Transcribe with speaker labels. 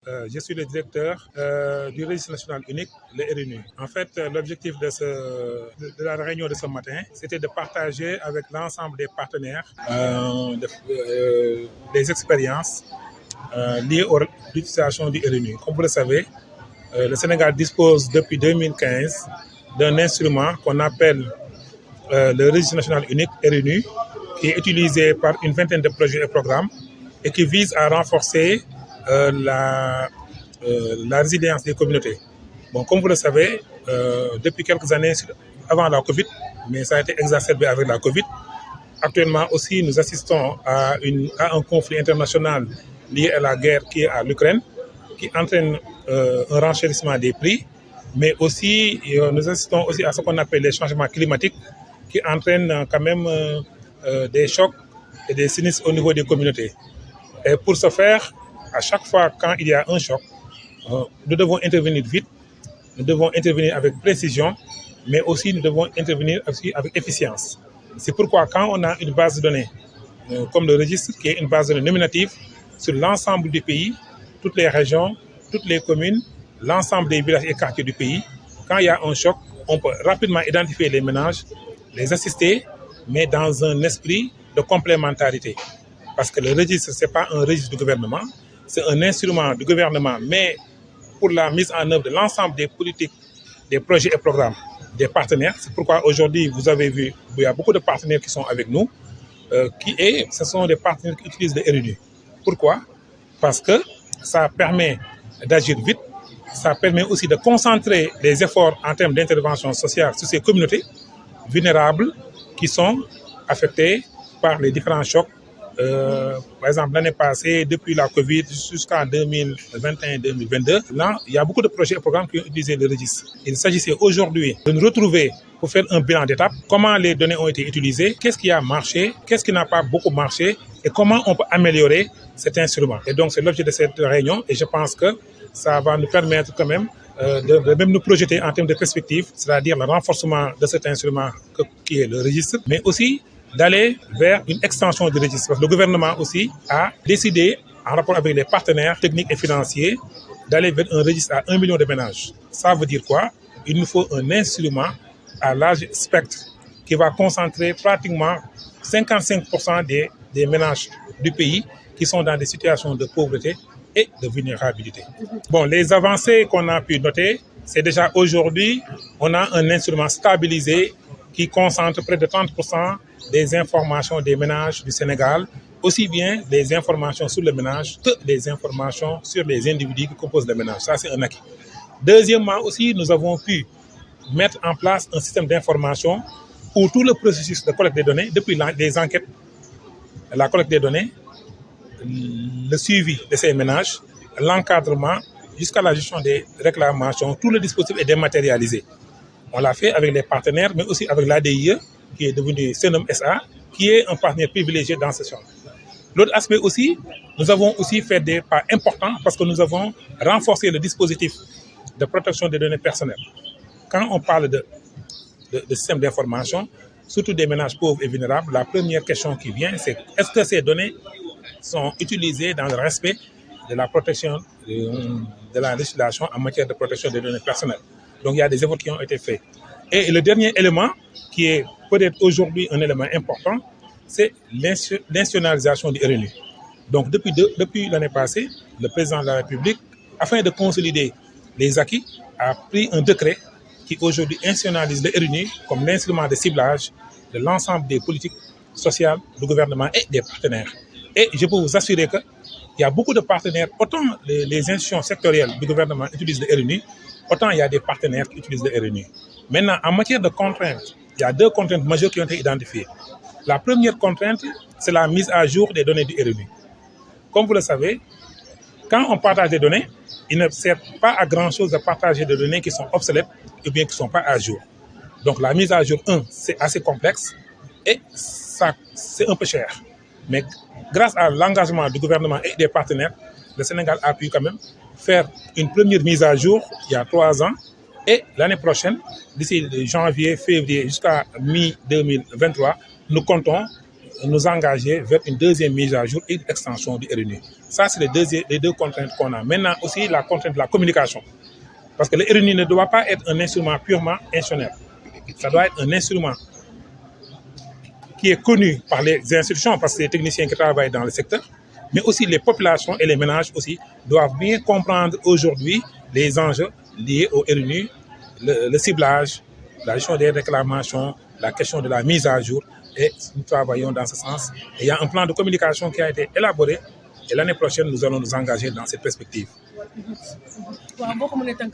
Speaker 1: Je suis le directeur du registre national unique, le RNU. En fait, l'objectif de la réunion de ce matin, c'était de partager avec l'ensemble des partenaires des expériences liées à l'utilisation du RNU. Comme vous le savez, le Sénégal dispose depuis 2015 d'un instrument qu'on appelle le registre national unique, RNU, qui est utilisé par une vingtaine de projets et programmes et qui vise à renforcer la résilience des communautés. Bon, comme vous le savez, depuis quelques années, avant la Covid, mais ça a été exacerbé avec la Covid, actuellement aussi nous assistons à un conflit international lié à la guerre qui est à l'Ukraine, qui entraîne un renchérissement des prix, mais aussi nous assistons aussi à ce qu'on appelle les changements climatiques qui entraînent quand même des chocs et des sinistres au niveau des communautés. Et pour ce faire, à chaque fois quand il y a un choc, nous devons intervenir vite, nous devons intervenir avec précision, mais aussi nous devons intervenir aussi avec efficience. C'est pourquoi quand on a une base de données comme le registre, qui est une base de données nominative sur l'ensemble du pays, toutes les régions, toutes les communes, l'ensemble des villages et quartiers du pays, quand il y a un choc, on peut rapidement identifier les ménages, les assister, mais dans un esprit de complémentarité. Parce que le registre, ce n'est pas un registre du gouvernement, c'est un instrument du gouvernement, mais pour la mise en œuvre de l'ensemble des politiques, des projets et programmes des partenaires. C'est pourquoi aujourd'hui, vous avez vu, il y a beaucoup de partenaires qui sont avec nous, ce sont des partenaires qui utilisent le RNU. Pourquoi? Parce que ça permet d'agir vite, ça permet aussi de concentrer les efforts en termes d'intervention sociale sur ces communautés vulnérables qui sont affectées par les différents chocs. Par exemple, l'année passée, depuis la Covid jusqu'en 2021-2022, là, il y a beaucoup de projets et programmes qui ont utilisé le registre. Il s'agissait aujourd'hui de nous retrouver pour faire un bilan d'étape, comment les données ont été utilisées, qu'est-ce qui a marché, qu'est-ce qui n'a pas beaucoup marché et comment on peut améliorer cet instrument. Et donc, c'est l'objet de cette réunion et je pense que ça va nous permettre quand même de même nous projeter en termes de perspective, c'est-à-dire le renforcement de cet instrument qui est le registre, mais aussi d'aller vers une extension du registre. Parce que le gouvernement aussi a décidé, en rapport avec les partenaires techniques et financiers, d'aller vers un registre à 1 million de ménages. Ça veut dire quoi? Il nous faut un instrument à large spectre qui va concentrer pratiquement 55% des ménages du pays qui sont dans des situations de pauvreté et de vulnérabilité. Bon, les avancées qu'on a pu noter, c'est déjà aujourd'hui, on a un instrument stabilisé qui concentre près de 30% des informations des ménages du Sénégal, aussi bien des informations sur le ménage que des informations sur les individus qui composent le ménage. Ça, c'est un acquis. Deuxièmement aussi, nous avons pu mettre en place un système d'information où tout le processus de collecte des données, depuis les enquêtes, la collecte des données, le suivi de ces ménages, l'encadrement, jusqu'à la gestion des réclamations, tout le dispositif est dématérialisé. On l'a fait avec les partenaires, mais aussi avec l'ADIE, qui est devenu Senom SA, qui est un partenaire privilégié dans ce champ. L'autre aspect aussi, nous avons aussi fait des pas importants parce que nous avons renforcé le dispositif de protection des données personnelles. Quand on parle de système d'information, surtout des ménages pauvres et vulnérables, la première question qui vient, c'est est-ce que ces données sont utilisées dans le respect de la protection de la législation en matière de protection des données personnelles. Donc il y a des efforts qui ont été faits. Et le dernier élément, qui est peut-être aujourd'hui un élément important, c'est l'institutionnalisation du RNU. Donc depuis l'année passée, le président de la République, afin de consolider les acquis, a pris un décret qui aujourd'hui institutionnalise le RNU comme l'instrument de ciblage de l'ensemble des politiques sociales du gouvernement et des partenaires. Et je peux vous assurer qu'il y a beaucoup de partenaires, autant les institutions sectorielles du gouvernement utilisent le RNU, autant il y a des partenaires qui utilisent le RNU. Maintenant, en matière de contraintes, il y a deux contraintes majeures qui ont été identifiées. La première contrainte, c'est la mise à jour des données du RNU. Comme vous le savez, quand on partage des données, il ne sert pas à grand-chose de partager des données qui sont obsolètes ou bien qui ne sont pas à jour. Donc la mise à jour, c'est assez complexe et ça, c'est un peu cher. Mais grâce à l'engagement du gouvernement et des partenaires, le Sénégal a pu quand même faire une première mise à jour il y a 3 ans. Et l'année prochaine, d'ici janvier, février jusqu'à mi-2023, nous comptons nous engager vers une deuxième mise à jour et une extension du RNU. Ça, c'est les deux contraintes qu'on a. Maintenant aussi, la contrainte de la communication. Parce que le RNU ne doit pas être un instrument purement institutionnel. Ça doit être un instrument qui est connu par les institutions, parce que les techniciens qui travaillent dans le secteur, mais aussi les populations et les ménages aussi doivent bien comprendre aujourd'hui les enjeux liés au RNU, le ciblage, la gestion des réclamations, la question de la mise à jour, et nous travaillons dans ce sens. Et il y a un plan de communication qui a été élaboré et l'année prochaine, nous allons nous engager dans cette perspective.